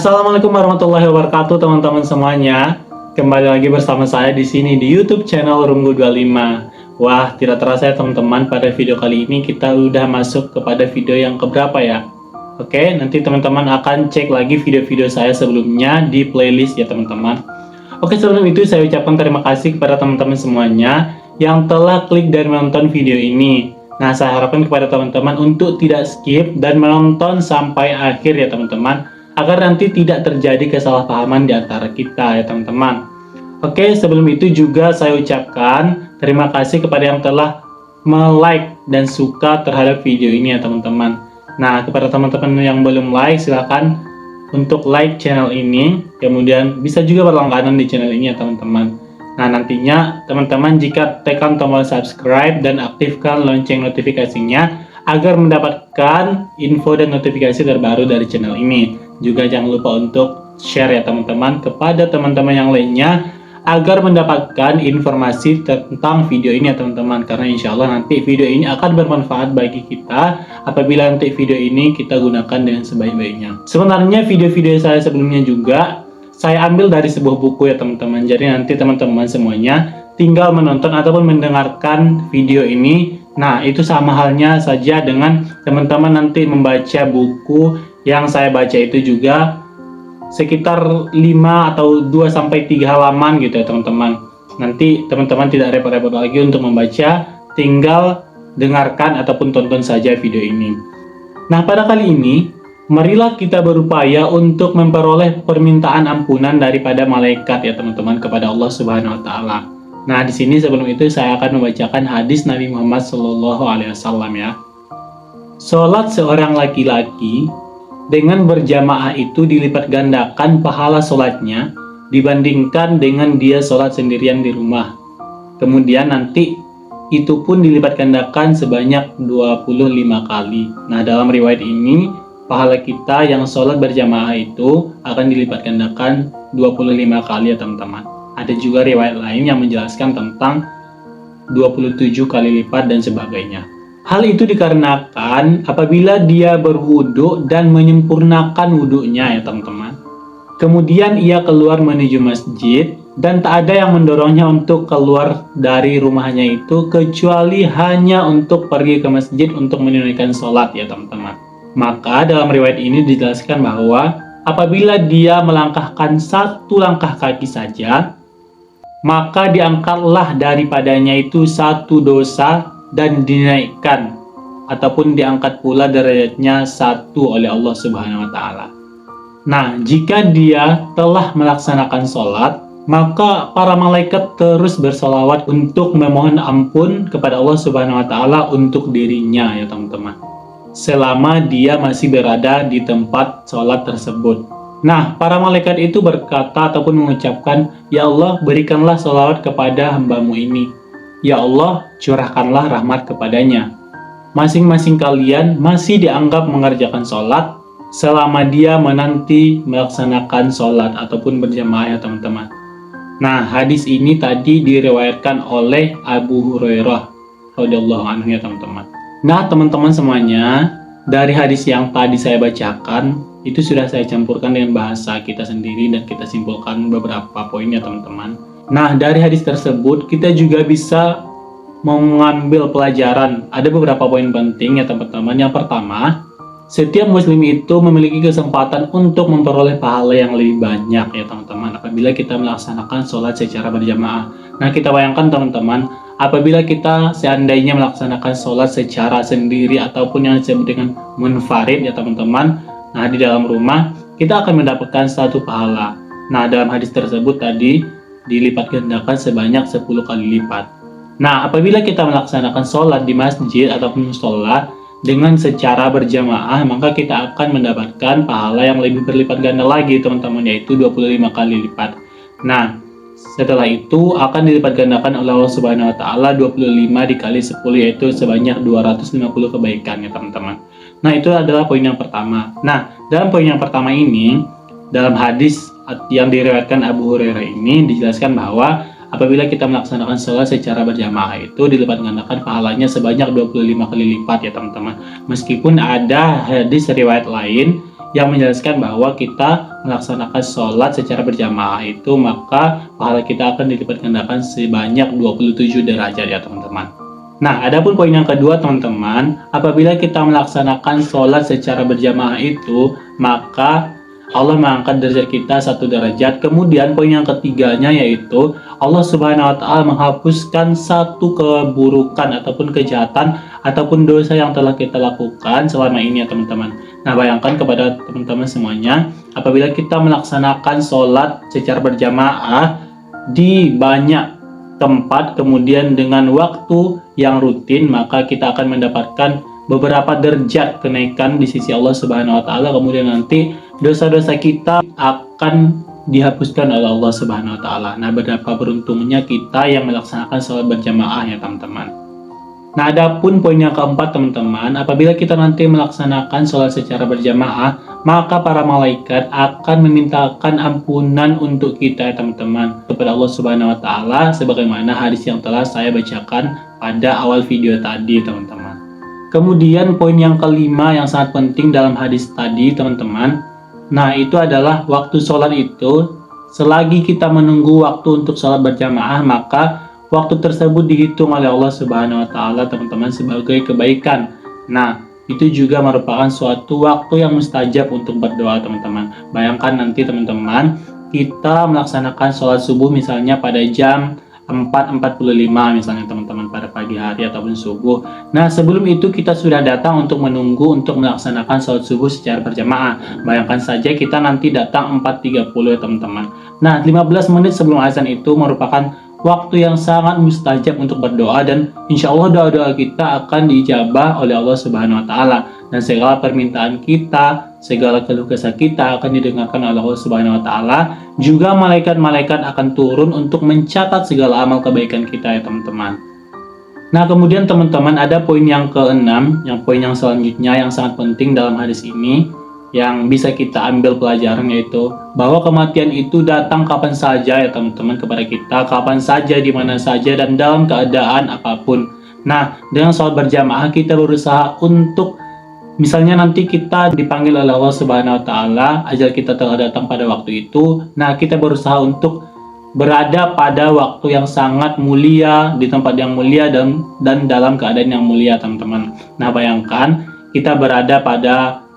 Assalamualaikum warahmatullahi wabarakatuh teman-teman semuanya. Kembali lagi bersama saya di sini di YouTube channel Runggu 25. Wah, tidak terasa ya teman-teman, pada video kali ini kita udah masuk kepada video yang keberapa ya? Oke, nanti teman-teman akan cek lagi video-video saya sebelumnya di playlist ya teman-teman. Oke, sebelum itu saya ucapkan terima kasih kepada teman-teman semuanya yang telah klik dan menonton video ini. Nah, saya harapkan kepada teman-teman untuk tidak skip dan menonton sampai akhir ya teman-teman, agar nanti tidak terjadi kesalahpahaman di antara kita ya teman-teman. Oke, sebelum itu juga saya ucapkan terima kasih kepada yang telah like dan suka terhadap video ini ya teman-teman. Nah, kepada teman-teman yang belum like, silahkan untuk like channel ini, kemudian bisa juga berlangganan di channel ini ya teman-teman. Nah, nantinya teman-teman jika tekan tombol subscribe dan aktifkan lonceng notifikasinya agar mendapatkan info dan notifikasi terbaru dari channel ini. Juga jangan lupa untuk share ya teman-teman kepada teman-teman yang lainnya agar mendapatkan informasi tentang video ini ya teman-teman, karena insya Allah nanti video ini akan bermanfaat bagi kita apabila nanti video ini kita gunakan dengan sebaik-baiknya. Sebenarnya video-video saya sebelumnya juga saya ambil dari sebuah buku ya teman-teman, jadi nanti teman-teman semuanya tinggal menonton ataupun mendengarkan video ini. Nah, itu sama halnya saja dengan teman-teman nanti membaca buku yang saya baca itu juga sekitar 5 atau 2-3 halaman gitu ya teman-teman. Nanti teman-teman tidak repot-repot lagi untuk membaca, tinggal dengarkan ataupun tonton saja video ini. Nah, pada kali ini marilah kita berupaya untuk memperoleh permintaan ampunan daripada malaikat ya teman-teman kepada Allah Subhanahu wa taala. Nah, di sini sebelum itu saya akan membacakan hadis Nabi Muhammad SAW ya. Salat seorang laki-laki dengan berjamaah itu dilipat gandakan pahala sholatnya dibandingkan dengan dia sholat sendirian di rumah. Kemudian nanti itu pun dilipat gandakan sebanyak 25 kali. Nah, dalam riwayat ini pahala kita yang sholat berjamaah itu akan dilipat gandakan 25 kali ya teman-teman. Ada juga riwayat lain yang menjelaskan tentang 27 kali lipat dan sebagainya. Hal itu dikarenakan apabila dia berwudu dan menyempurnakan wudunya ya teman-teman. Kemudian ia keluar menuju masjid dan tak ada yang mendorongnya untuk keluar dari rumahnya itu kecuali hanya untuk pergi ke masjid untuk menunaikan sholat ya teman-teman. Maka dalam riwayat ini dijelaskan bahwa apabila dia melangkahkan satu langkah kaki saja, maka diangkatlah daripadanya itu satu dosa dan dinaikkan ataupun diangkat pula derajatnya satu oleh Allah Subhanahu wa taala. Nah, jika dia telah melaksanakan sholat, maka para malaikat terus bersolawat untuk memohon ampun kepada Allah Subhanahu wa taala untuk dirinya ya teman-teman, selama dia masih berada di tempat sholat tersebut. Nah, para malaikat itu berkata ataupun mengucapkan, "Ya Allah, berikanlah sholawat kepada hamba-Mu ini. Ya Allah, curahkanlah rahmat kepadanya." Masing-masing kalian masih dianggap mengerjakan sholat selama dia menanti melaksanakan sholat ataupun berjamaah ya teman-teman. Nah, hadis ini tadi diriwayatkan oleh Abu Hurairah radhiyallahu anhu ya teman-teman. Nah, teman-teman semuanya, dari hadis yang tadi saya bacakan itu sudah saya campurkan dengan bahasa kita sendiri dan kita simpulkan beberapa poinnya teman-teman. Nah, dari hadis tersebut kita juga bisa mengambil pelajaran. Ada beberapa poin penting ya teman-teman. Yang pertama, setiap muslim itu memiliki kesempatan untuk memperoleh pahala yang lebih banyak ya teman-teman apabila kita melaksanakan sholat secara berjamaah. Nah, kita bayangkan teman-teman, apabila kita seandainya melaksanakan sholat secara sendiri ataupun yang disebut dengan munfarid ya teman-teman, nah di dalam rumah kita akan mendapatkan satu pahala. Nah, dalam hadis tersebut tadi dilipat gandakan sebanyak 10 kali lipat. Nah, apabila kita melaksanakan sholat di masjid ataupun musola dengan secara berjamaah, maka kita akan mendapatkan pahala yang lebih berlipat ganda lagi teman-teman, yaitu 25 kali lipat. Nah, setelah itu akan dilipat gandakan oleh Allah Subhanahu wa taala 25 dikali 10, yaitu sebanyak 250 kebaikan ya teman-teman. Nah, itu adalah poin yang pertama. Nah, dalam poin yang pertama ini, dalam hadis yang diriwayatkan Abu Hurairah ini dijelaskan bahwa apabila kita melaksanakan sholat secara berjamaah itu dilipat gandakan pahalanya sebanyak 25 kali lipat ya teman-teman. Meskipun ada hadis riwayat lain yang menjelaskan bahwa kita melaksanakan sholat secara berjamaah itu maka pahala kita akan dilipat gandakan sebanyak 27 derajat ya teman-teman. Nah, adapun poin yang kedua teman-teman, apabila kita melaksanakan sholat secara berjamaah itu maka Allah mengangkat derajat kita 1 derajat. Kemudian poin yang ketiganya yaitu Allah Subhanahu wa taala menghapuskan satu keburukan ataupun kejahatan ataupun dosa yang telah kita lakukan selama ini ya teman-teman. Nah, bayangkan kepada teman-teman semuanya, apabila kita melaksanakan sholat secara berjamaah di banyak tempat kemudian dengan waktu yang rutin, maka kita akan mendapatkan beberapa derajat kenaikan di sisi Allah Subhanahu wa taala. Kemudian nanti dosa-dosa kita akan dihapuskan oleh Allah Subhanahu wa taala. Nah, betapa beruntungnya kita yang melaksanakan sholat berjamaah ya teman-teman. Nah, adapun poin yang keempat teman-teman, apabila kita nanti melaksanakan sholat secara berjamaah, maka para malaikat akan memintakan ampunan untuk kita ya teman-teman kepada Allah Subhanahu wa taala sebagaimana hadis yang telah saya bacakan pada awal video tadi teman-teman. Kemudian poin yang kelima yang sangat penting dalam hadis tadi teman-teman, nah itu adalah waktu sholat itu, selagi kita menunggu waktu untuk sholat berjamaah maka waktu tersebut dihitung oleh Allah Subhanahu wa taala teman-teman sebagai kebaikan. Nah, itu juga merupakan suatu waktu yang mustajab untuk berdoa teman-teman. Bayangkan nanti teman-teman, kita melaksanakan sholat subuh misalnya pada jam 4.45 misalnya teman-teman pada pagi hari ataupun subuh. Nah, sebelum itu kita sudah datang untuk menunggu untuk melaksanakan sholat subuh secara berjamaah. Bayangkan saja kita nanti datang 4.30 ya teman-teman. Nah, 15 menit sebelum azan itu merupakan waktu yang sangat mustajab untuk berdoa dan insya Allah doa-doa kita akan dijabah oleh Allah Subhanahu wa taala dan segala permintaan kita, segala keluh kesah kita akan didengarkan oleh Allah Subhanahu wa taala. Juga malaikat-malaikat akan turun untuk mencatat segala amal kebaikan kita ya teman-teman. Nah, kemudian teman-teman ada poin yang keenam, yang poin yang selanjutnya yang sangat penting dalam hadis ini yang bisa kita ambil pelajaran yaitu bahwa kematian itu datang kapan saja ya teman-teman kepada kita, kapan saja, di mana saja dan dalam keadaan apapun. Nah, dengan sholat berjamaah kita berusaha untuk misalnya nanti kita dipanggil oleh Allah Subhanahu wa taala, ajal kita telah datang pada waktu itu. Nah, kita berusaha untuk berada pada waktu yang sangat mulia, di tempat yang mulia dan dalam keadaan yang mulia teman-teman. Nah, bayangkan kita berada pada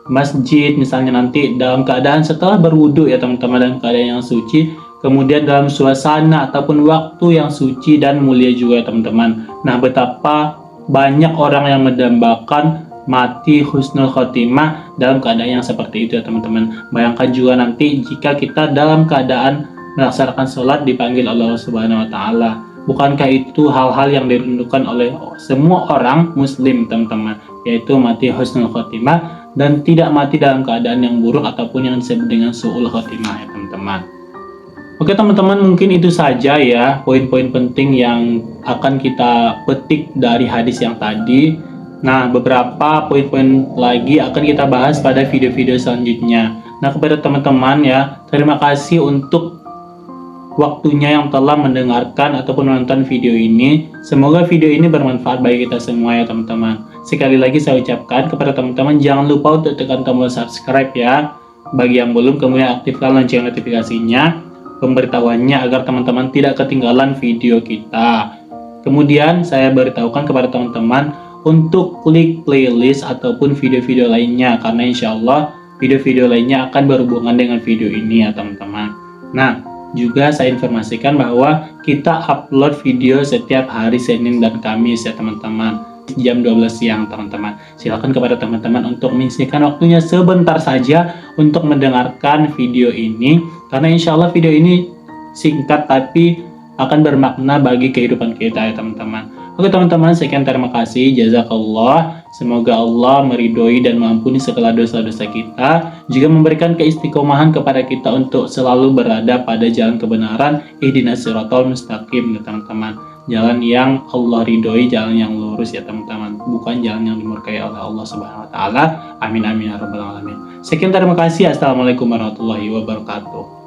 masjid misalnya nanti dalam keadaan setelah berwudu ya teman-teman, dalam keadaan yang suci, kemudian dalam suasana ataupun waktu yang suci dan mulia juga ya teman-teman. Nah, betapa banyak orang yang mendambakan mati husnul khotimah dalam keadaan yang seperti itu ya teman-teman. Bayangkan juga nanti jika kita dalam keadaan melaksanakan sholat dipanggil Allah Subhanahu wa taala. Bukankah itu hal-hal yang dirindukan oleh semua orang muslim teman-teman, yaitu mati husnul khotimah dan tidak mati dalam keadaan yang buruk ataupun yang disebut dengan su'ul khotimah ya teman-teman. Oke teman-teman, mungkin itu saja ya poin-poin penting yang akan kita petik dari hadis yang tadi. Nah, beberapa poin-poin lagi akan kita bahas pada video-video selanjutnya. Nah, kepada teman-teman ya, terima kasih untuk waktunya yang telah mendengarkan ataupun menonton video ini. Semoga video ini bermanfaat bagi kita semua ya teman-teman. Sekali lagi saya ucapkan kepada teman-teman, jangan lupa untuk tekan tombol subscribe ya bagi yang belum, kemudian aktifkan lonceng notifikasinya, pemberitahuannya agar teman-teman tidak ketinggalan video kita. Kemudian saya beritahukan kepada teman-teman untuk klik playlist ataupun video-video lainnya, karena insya Allah video-video lainnya akan berhubungan dengan video ini ya teman-teman. Nah, juga saya informasikan bahwa kita upload video setiap hari Senin dan Kamis ya teman-teman, jam 12 siang teman-teman. Silakan kepada teman-teman untuk menyisihkan waktunya sebentar saja untuk mendengarkan video ini, karena insya Allah video ini singkat tapi akan bermakna bagi kehidupan kita ya teman-teman. Oke teman-teman, sekian, terima kasih, jazakallah. Semoga Allah meridhoi dan mengampuni segala dosa-dosa kita, juga memberikan keistiqomahan kepada kita untuk selalu berada pada jalan kebenaran, ihdinas siratal mustaqim ya teman-teman. Jalan yang Allah ridhoi, jalan yang lurus ya teman-teman, bukan jalan yang dimurkai oleh Allah Subhanahu wa taala. Amin amin ya rabbal alamin. Sekian, terima kasih. Assalamualaikum warahmatullahi wabarakatuh.